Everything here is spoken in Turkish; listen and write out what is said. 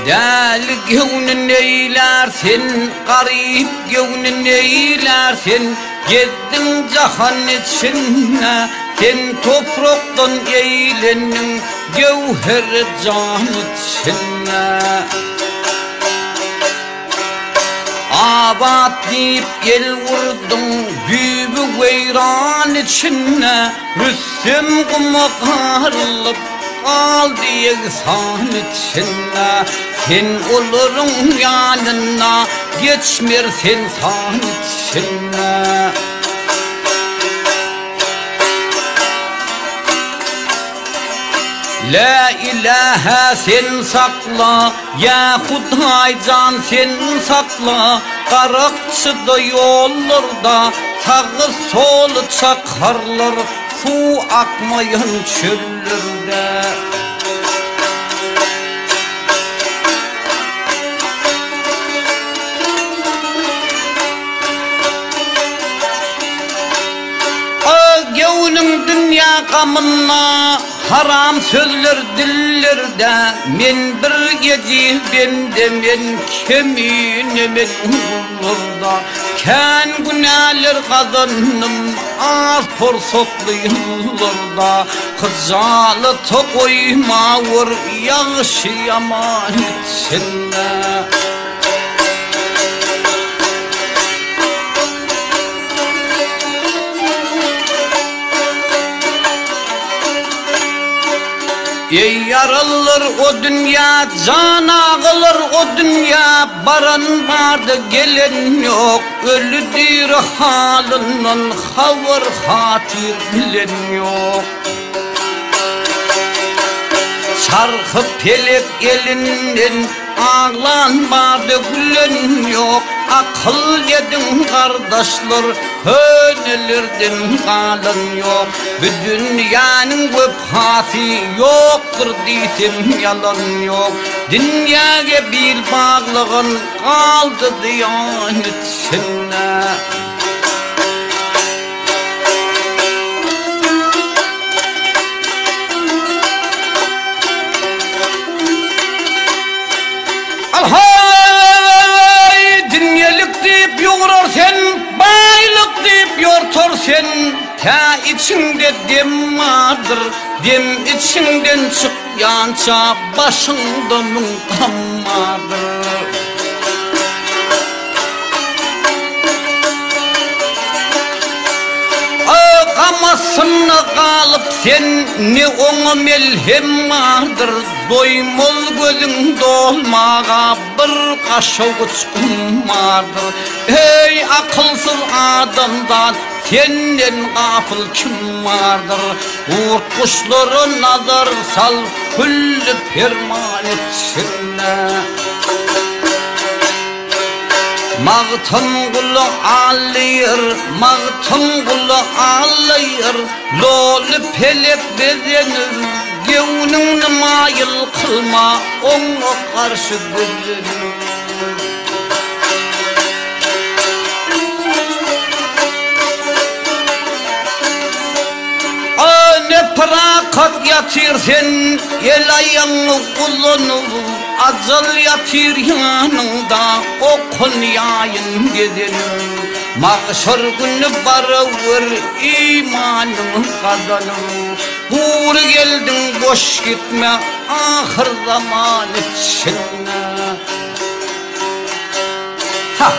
Del gönün eylersin, garip gönün eylersin. Gezdin cahan içine, sen topraktan eylenin gevher can içine. Abat deyip el vurdun büyük veyran içine. Rüstüm kumakarlıp kaldı yeksan içine. Sen olurun yanına, geçmer sen san içine. La ilahe sen sakla, ya Huday can sen sakla. Karakçıda yollarda, sağı solu çakarlar, su akmayan çöllerde. Gönlüm dünya kamına, haram sözler dillerde. Men bir gece bende, men keminemin burada. Ken günahlar kazandım az forsotlu yıllarda. Kızalı tokoyma vur yağışı yaman içinde. Ey yaralır o dünya, can ağılır o dünya. Baran vardı gelen yok, ölüdür halinden haber hatir bilen yok. Çarkı pelek elinden ağlanmadı gülen yok. Akıl yedin kardeşler, hönelirden kalın yok. Bu dünyanın vefası yoktur desem yalan yok. Dünyaya bir bağlığın kaldı diyanet içinde. Sen ta içinde dem vardır, dem içinden çıkyança başında mınkam vardır. Kamasına kalıp sen ne ona melhem vardır. Doymaz gözün dolmağa bir kaşık uçkum vardır. Ey akılsız adamdan senden gafıl kim vardır? Uğurt kuşları nazar sal, küllü ferman içine. Mağtın kulu ağlayır, mağtın kulu ağlayır. Lolu pelek bezenir, gönlünü mayıl kılma, ona karşı gözünür. Ne prakat yatır sen, el ayağını kullanır. Azal yatır yanında, o Konya'yın gezenir. Mahşer günü barıvır, imanını kazanır. Hur geldin boş gitme, ahır zaman içine. Ha!